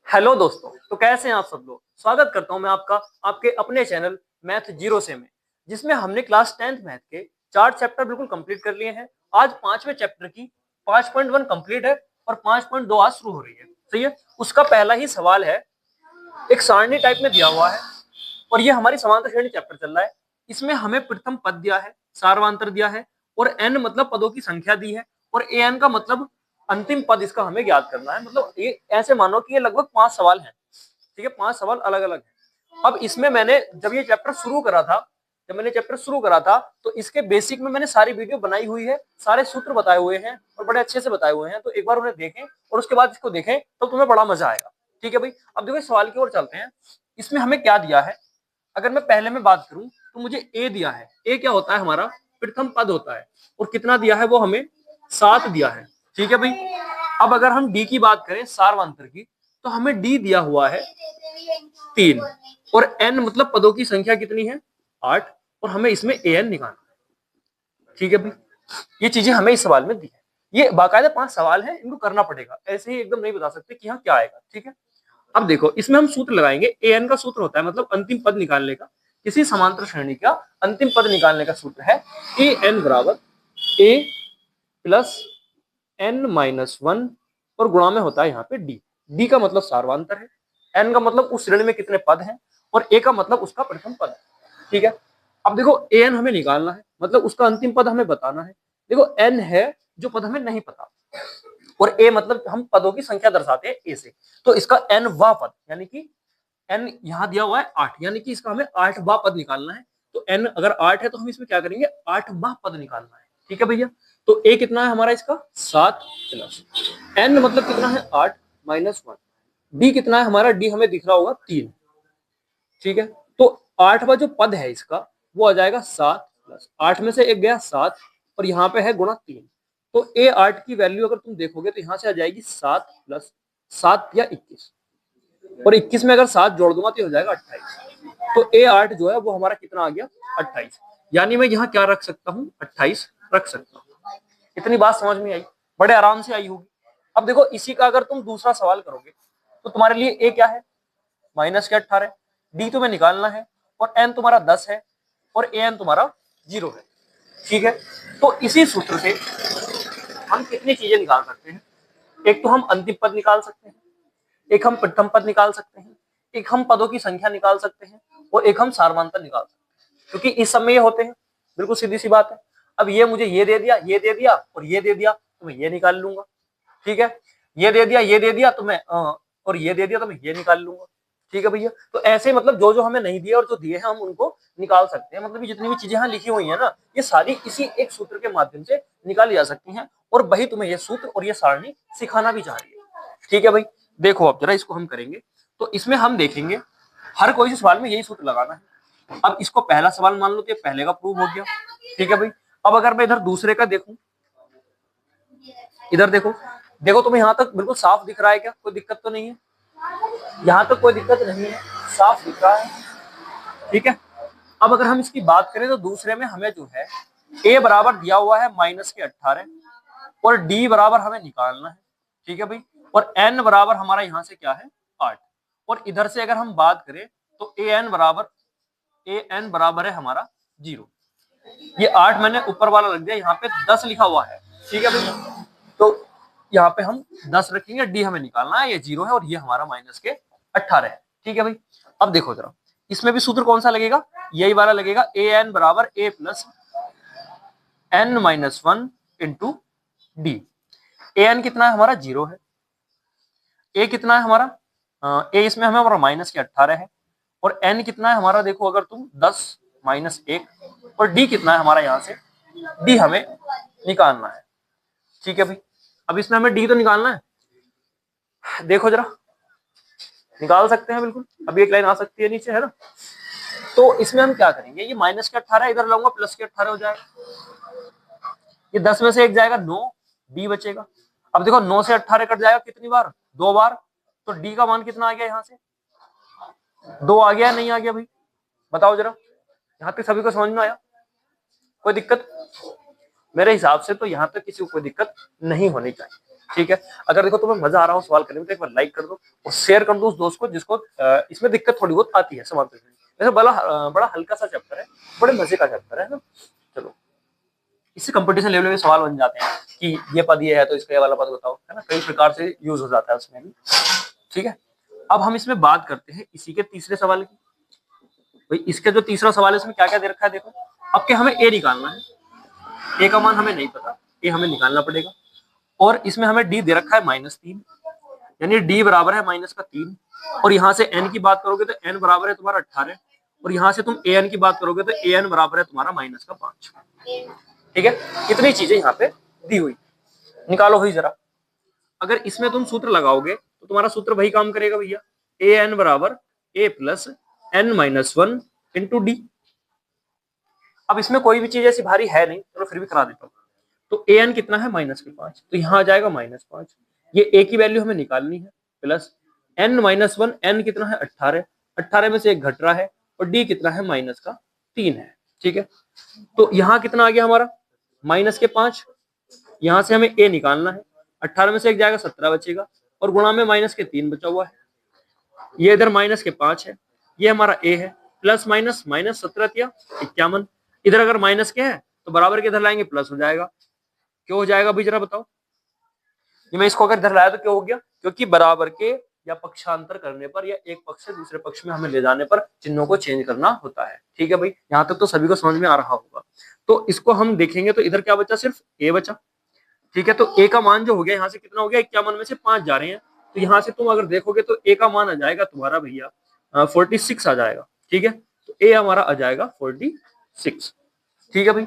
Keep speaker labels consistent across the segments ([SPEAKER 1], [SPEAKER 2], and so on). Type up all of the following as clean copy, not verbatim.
[SPEAKER 1] Hello दोस्तों, तो कैसे हैं आप सब लोग। स्वागत करता हूं मैं आपका आपके अपने चैनल मैथ जीरो से में, जिसमें हमने क्लास 10th मैथ के 4 चैप्टर बिल्कुल कंप्लीट कर लिए हैं। आज 5वें चैप्टर की 5.1 कंप्लीट है और 5.2 आज शुरू हो रही है। सही है। उसका पहला ही सवाल है, एक सारणी टाइप में दिया हुआ है और ये हमारी समांतर श्रेणी चैप्टर चल रहा है। इसमें हमें प्रथम पद दिया है, सारवांतर दिया है और n मतलब पदों की संख्या दी है और an का मतलब अंतिम पद इसका हमें ज्ञात करना है। मतलब ये ऐसे मानो कि ये लगभग 5 सवाल हैं। ठीक है, 5 सवाल अलग अलग हैं। अब इसमें मैंने जब ये चैप्टर शुरू करा था, तो इसके बेसिक में मैंने सारी वीडियो बनाई हुई है, सारे सूत्र बताए हुए हैं और बड़े अच्छे से बताए हुए हैं। तो एक बार उन्हें देखें और उसके बाद इसको देखें तो तुम्हें बड़ा मजा आएगा। ठीक है भाई, अब देखो सवाल की ओर चलते हैं। इसमें हमें क्या दिया है, अगर मैं पहले में बात करूं तो मुझे ए दिया है। ए क्या होता है, हमारा प्रथम पद होता है और कितना दिया है वो हमें 7 दिया है। ठीक है भाई, अब अगर हम डी की बात करें, सारवांतर की, तो हमें डी दिया हुआ है 3 और एन मतलब पदों की संख्या कितनी है 8 और हमें इसमें ए एन निकालना है। ठीक है भाई, ये चीजें हमें इस सवाल में दी है। ये बाकायदा 5 सवाल हैं, इनको करना पड़ेगा, ऐसे ही एकदम नहीं बता सकते कि हाँ क्या आएगा। ठीक है, अब देखो इसमें हम सूत्र लगाएंगे। ए एन का सूत्र होता है मतलब अंतिम पद निकालने का, किसी समांतर श्रेणी का अंतिम पद निकालने का सूत्र है ए एन बराबर ए प्लस एन माइनस 1 और गुणा में होता है यहाँ पे डी। डी का मतलब सारवांतर है, एन का मतलब उस श्रेणी में कितने पद हैं और ए का मतलब उसका प्रथम पद है। ठीक है, अब देखो ए एन हमें निकालना है, मतलब उसका अंतिम पद हमें बताना है। देखो एन है जो पद हमें नहीं पता और ए मतलब हम पदों की संख्या दर्शाते हैं ए से, तो इसका एन वा पद यानी कि एन यहाँ दिया हुआ है 8, यानी कि इसका हमें 8वां पद निकालना है। तो एन अगर 8 है तो हम इसमें क्या करेंगे, 8वां पद निकालना है। ठीक है भैया, तो ए कितना है हमारा इसका 7 प्लस एन मतलब कितना है 8 माइनस 1। डी कितना है हमारा, डी हमें दिख रहा होगा 3। ठीक है, तो 8वां जो पद है इसका वो आ जाएगा 7 प्लस 8 में से एक गया 7 और यहाँ पे है गुणा 3। तो ए 8 की वैल्यू अगर तुम देखोगे तो यहाँ से आ जाएगी 7 प्लस 7 या 21 और 21 में अगर 7 जोड़ दूंगा तो हो जाएगा 28। तो ए 8 जो है वो हमारा कितना आ गया 28, यानी मैं यहाँ क्या रख सकता हूँ 28 रख सकता हूँ। इतनी बात समझ में आई, बड़े आराम से आई होगी। अब देखो इसी का अगर तुम दूसरा सवाल करोगे तो तुम्हारे लिए ए क्या है, माइनस के 18, डी तुम्हें निकालना है और एन तुम्हारा 10 है और ए एन तुम्हारा 0 है। ठीक है, तो इसी सूत्र से हम कितनी चीजें निकाल सकते हैं। एक तो हम अंतिम पद निकाल सकते हैं, एक हम प्रथम पद निकाल सकते हैं, एक हम पदों की संख्या निकाल सकते हैं और एक हम सारवांतर निकाल सकते हैं, क्योंकि इस समय ये होते हैं। बिल्कुल सीधी सी बात है। अब ये मुझे ये दे दिया, ये दे दिया और ये दे दिया तो मैं ये निकाल लूंगा। ठीक है, ये दे दिया, ये दे दिया तो मैं और ये दे दिया तो मैं ये निकाल लूंगा। ठीक है भैया, तो ऐसे मतलब जो जो हमें नहीं दिया और जो दिए हैं हम उनको निकाल सकते हैं। मतलब जितनी भी चीजें यहाँ लिखी हुई है ना, ये सारी इसी एक सूत्र के माध्यम से निकाली जा सकती हैं और वही तुम्हें ये सूत्र और ये सारणी सिखाना भी चाह रही है। ठीक है भाई, देखो अब जरा इसको हम करेंगे तो इसमें हम देखेंगे हर कोई से सवाल में यही सूत्र लगाना है। अब इसको पहला सवाल मान लो तो ये पहले का प्रूव हो गया। ठीक है भाई, अब अगर मैं इधर दूसरे का देखूं, इधर देखो, देखो तुम्हें यहाँ तक बिल्कुल साफ दिख रहा है क्या, कोई दिक्कत तो नहीं है, यहाँ तक कोई दिक्कत नहीं है, साफ दिख रहा है। ठीक है, अब अगर हम इसकी बात करें तो दूसरे में हमें जो है ए बराबर दिया हुआ है माइनस के 18 और डी बराबर हमें निकालना है। ठीक है भाई, और एन बराबर हमारा यहाँ से क्या है 8 और इधर से अगर हम बात करें तो ए एन बराबर है हमारा 0। ये 8 मैंने ऊपर वाला रख दिया, यहाँ पे 10 लिखा हुआ है। ठीक है भाई, तो यहाँ पे हम 10 रखेंगे, डी हमें निकालना है, ये 0 है और ये हमारा माइनस के 18 है। ठीक है भाई, अब देखो जरा इसमें भी सूत्र कौन सा लगेगा, यही वाला लगेगा, ए एन बराबर a plus n minus 1 into d. A n कितना है हमारा 0 है, ए कितना है हमारा ए इसमें हमें माइनस के 18 है और एन कितना है हमारा, देखो अगर तुम 10 माइनस 1 और डी कितना है हमारा, यहाँ से डी हमें निकालना है। ठीक है भाई, अब इसमें हमें डी तो निकालना है, देखो जरा निकाल सकते हैं बिल्कुल, अभी एक लाइन आ सकती है नीचे है ना। तो इसमें हम क्या करेंगे, ये माइनस के 18 इधर लाऊंगा, प्लस के 18 हो जाएगा, ये 10 में से एक जाएगा 9, डी बचेगा। अब देखो 9 से 18 कट जाएगा कितनी बार, 2 बार, तो डी का मान कितना आ गया, यहाँ से 2 आ गया, नहीं आ गया भाई, बताओ जरा, यहाँ तक सभी को समझ में आया, कोई दिक्कत? मेरे हिसाब से तो यहाँ तक किसी को कोई दिक्कत नहीं होनी चाहिए। ठीक है। अगर देखो तुम्हें मजा आ रहा हो सवाल करने में तो एक बार लाइक कर दो और शेयर कर दो उस दोस्त को जिसको इसमें दिक्कत थोड़ी बहुत आती है सवाल करने में। वैसे बड़ा हल्का सा चैप्टर है, बड़े मजे का चैप्टर है ना। चलो, इससे कंपटीशन लेवल में सवाल बन जाते हैं कि ये पद ये है तो इसका ये वाला पद बताओ, है ना, कई प्रकार से यूज हो जाता है उसमें भी। ठीक है, अब हम इसमें बात करते हैं इसी के तीसरे सवाल की। भाई इसका जो तीसरा सवाल है इसमें क्या क्या दे रखा है देखो। अब क्या हमें ए निकालना है, ए का मान हमें नहीं पता, ए हमें निकालना पड़ेगा। और इसमें हमें डी दे रखा है -3, यानी डी बराबर है -3। और यहाँ से एन की बात करोगे तो एन बराबर है तुम्हारा 18, और यहाँ से तुम ए एन की बात करोगे तो ए एन बराबर है तुम्हारा -5। ठीक है, इतनी चीजें यहाँ पे दी हुई, निकालो भाई जरा। अगर इसमें तुम सूत्र लगाओगे तो तुम्हारा सूत्र वही काम करेगा भैया, ए एन बराबर a plus N -1 into D. अब इसमें कोई भी चीज ऐसी भारी है नहीं, चलो फिर भी करा देता हूँ। तो ए एन कितना है -5, तो यहाँ आ जाएगा -5। ये ए की वैल्यू हमें निकालनी है, प्लस एन -1, एन कितना है 18, 18 में से एक घट रहा है, और डी कितना है -3 है। ठीक है, तो यहाँ कितना आ गया हमारा -5। यहाँ से हमें ए निकालना है, 18 में से एक जाएगा 17 बचेगा, और गुणा में -3 बचा हुआ है। ये इधर -5 है, ये हमारा ए है, प्लस माइनस -17 51। इधर अगर माइनस के है तो बराबर के इधर लाएंगे प्लस हो जाएगा। क्यों हो जाएगा भाई जरा बताओ। ये मैं इसको अगर इधर लाया तो क्यों हो गया, क्योंकि बराबर के या पक्षांतर करने पर या एक पक्ष से दूसरे पक्ष में हमें ले जाने पर चिन्हों को चेंज करना होता है। ठीक है भाई, यहाँ तक तो सभी को समझ में आ रहा होगा। तो इसको हम देखेंगे तो इधर क्या बचा, सिर्फ ए बचा। ठीक है, तो ए का मान जो हो गया यहाँ से कितना हो गया, 51 में से 5 जा रहे हैं, तो यहाँ से तुम अगर देखोगे तो ए का मान आ जाएगा तुम्हारा भैया 46 आ जाएगा। ठीक है, तो ए हमारा आ जाएगा 46। ठीक है भाई,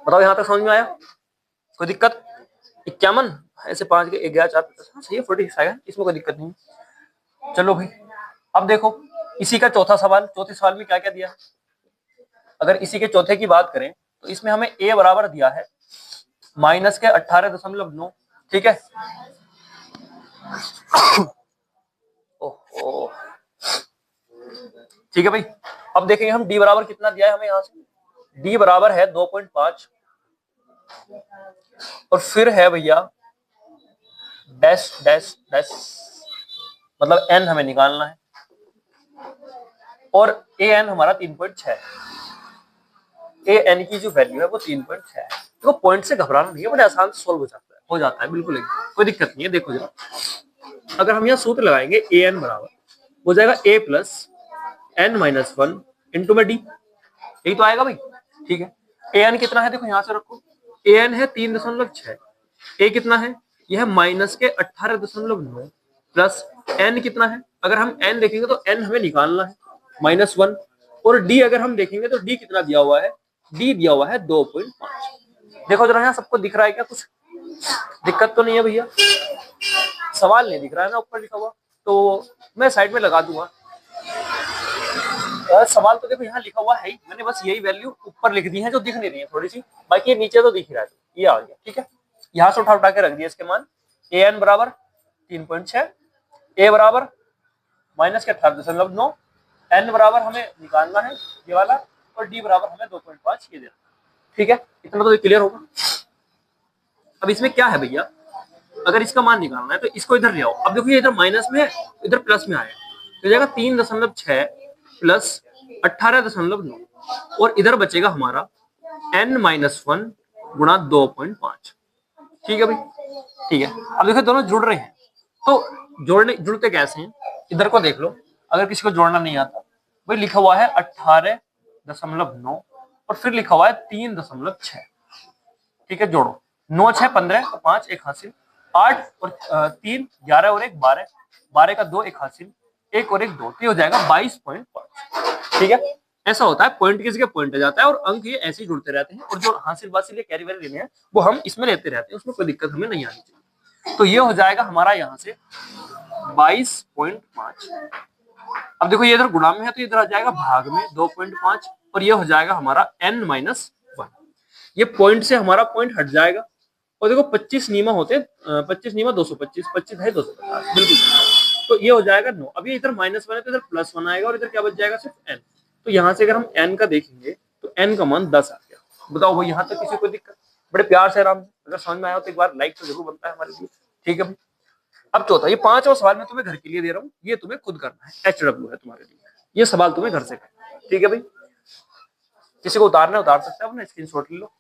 [SPEAKER 1] बताओ यहाँ तक समझ में आया, कोई दिक्कत। 51 ऐसे 5 के 11 4 सही है, 46 आएगा, इसमें कोई दिक्कत नहीं। चलो भाई, अब देखो इसी का चौथा सवाल, चौथे सवाल में क्या क्या दिया है। अगर इसी के चौथे की बात करें तो इसमें हमें ए बराबर दिया है -18.9। ठीक है, ओहो, ठीक है भाई। अब देखेंगे हम डी बराबर कितना दिया है हमें, यहाँ से डी बराबर है 2.5, और फिर है भैया डैश डैश डैश, मतलब एन हमें निकालना है, और ए एन हमारा 3.6। ए एन की जो वैल्यू है वो 3.6 है। देखो पॉइंट से घबराना नहीं है, बड़े आसान से सोल्व हो जाता है बिल्कुल, कोई दिक्कत नहीं है। देखो जरा, अगर हम यहाँ सूत्र लगाएंगे ए एन बराबर हो जाएगा ए प्लस एन -1 इंटू में डी, यही तो आएगा भाई। ठीक है, ए एन कितना है देखो यहाँ से रखो, ए एन है 3.6, ए कितना है यह -18.9 प्लस एन कितना है, अगर हम एन देखेंगे तो एन हमें निकालना है -1, और डी अगर हम देखेंगे तो डी कितना दिया हुआ है, डी दिया हुआ है 2.5। देखो जरा यहाँ सबको दिख रहा है क्या, कुछ दिक्कत तो नहीं है भैया, सवाल नहीं दिख रहा है ना ऊपर लिखा हुआ, तो मैं साइड में लगा दूंगा। सवाल तो देखो यहाँ लिखा हुआ है ही, मैंने बस यही वैल्यू ऊपर लिख दी है जो दिख नहीं रही है थोड़ी सी, बाकी ये नीचे तो दिख रहा है, ये आ गया। ठीक है, यहाँ से उठा के रख दिया इसके मान, ए एन बराबर 3.6, ए बराबर -18.9, एन बराबर हमें निकालना है ये वाला, और डी बराबर हमें 2.5 ये देना। ठीक है, इतना तो क्लियर होगा। अब इसमें क्या है भैया, अगर इसका मान निकालना है तो इसको इधर ले आओ। अब देखो ये इधर माइनस में है, इधर प्लस में आया, तो जाएगा 3.6 प्लस 18.9, और इधर बचेगा हमारा n-1 गुणा 2.5। ठीक है भाई, ठीक है। अब देखो दोनों जुड़ रहे हैं, तो जुड़ते कैसे हैं, इधर को देख लो। अगर किसी को जोड़ना नहीं आता, भाई लिखा हुआ है 18.9 और फिर लिखा हुआ है 3.6। ठीक है, जोड़ो, 9 6 15, 5 1 हासिल, 8 और 3 11 और 1 12, 12 का 2 1 हासिल, 1 और 1 2, तो हो जाएगा 22.5। ठीक है, ऐसा होता है, पॉइंट की जगह पॉइंट आ जाता है, और अंक ये ऐसे ही जुड़ते रहते हैं, और जो हासिल वासिल कैरी वैरी लेने हैं वो हम इसमें लेते रहते हैं, उसमें कोई दिक्कत हमें नहीं आनी चाहिए। तो ये हो जाएगा हमारा यहाँ से 22.5। अब देखो ये इधर गुणा में है तो इधर आ जाएगा भाग में 2.5, और ये हो जाएगा हमारा n-1। ये पॉइंट से हमारा पॉइंट हट जाएगा, और देखो 25 नीमा होते हैं, 25 नीमा 225, 25 है 250, बिल्कुल। तो ये हो जाएगा 9। अब ये इधर -1 है तो इधर +1 आएगा, और इधर क्या बच जाएगा, सिर्फ n। तो यहाँ से अगर हम n का देखेंगे तो n का मान 10 आ गया। बताओ भाई यहाँ तक किसी को दिक्कत, बड़े प्यार से आराम से। अगर समझ में आया हो तो एक बार लाइक तो जरूर बनता है हमारे लिए, ठीक है भाई। अब चौथा, ये पांचवा सवाल मैं तुम्हें घर के लिए दे रहा हूँ, ये तुम्हें खुद करना है, HW है तुम्हारे लिए, ये सवाल तुम्हें घर से करना है, ठीक है भाई। किसी को उतारना है उतार सकता है, अपना स्क्रीनशॉट ले लो।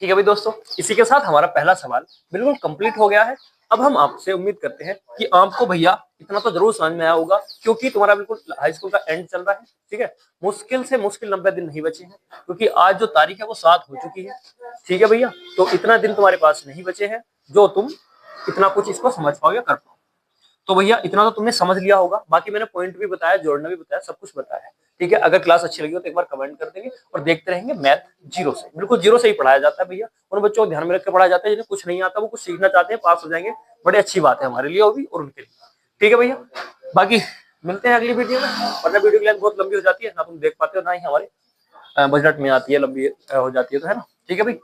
[SPEAKER 1] ठीक है भाई दोस्तों, इसी के साथ हमारा पहला सवाल बिल्कुल कंप्लीट हो गया है। अब हम आपसे उम्मीद करते हैं कि आपको भैया इतना तो जरूर समझ में आया होगा, क्योंकि तुम्हारा बिल्कुल हाई स्कूल का एंड चल रहा है, ठीक है। मुश्किल से मुश्किल 90 दिन नहीं बचे हैं, क्योंकि आज जो तारीख है वो 7 हो चुकी है, ठीक है भैया। तो इतना दिन तुम्हारे पास नहीं बचे हैं जो तुम इतना कुछ इसको समझ पाओगे, कर पाओ। तो भैया इतना तो तुमने समझ लिया होगा, बाकी मैंने पॉइंट भी बताया, जोड़ना भी बताया, सब कुछ बताया है, ठीक है। अगर क्लास अच्छी लगी हो तो एक बार कमेंट कर देंगे, और देखते रहेंगे मैथ जीरो से, बिल्कुल जीरो से ही पढ़ाया जाता है भैया। उन बच्चों को ध्यान में रख के पढ़ाया जाता है जिन्हें कुछ नहीं आता, वो कुछ सीखना चाहते हैं, पास हो जाएंगे, बड़ी अच्छी बात है हमारे लिए भी और उनके लिए, ठीक है भैया। बाकी मिलते हैं अगली वीडियो में, वरना वीडियो की लाइन बहुत लंबी हो जाती है, ना तुम देख पाते हो ना ही हमारे बजट में आती है, लंबी हो जाती है, तो है ना, ठीक है भाई।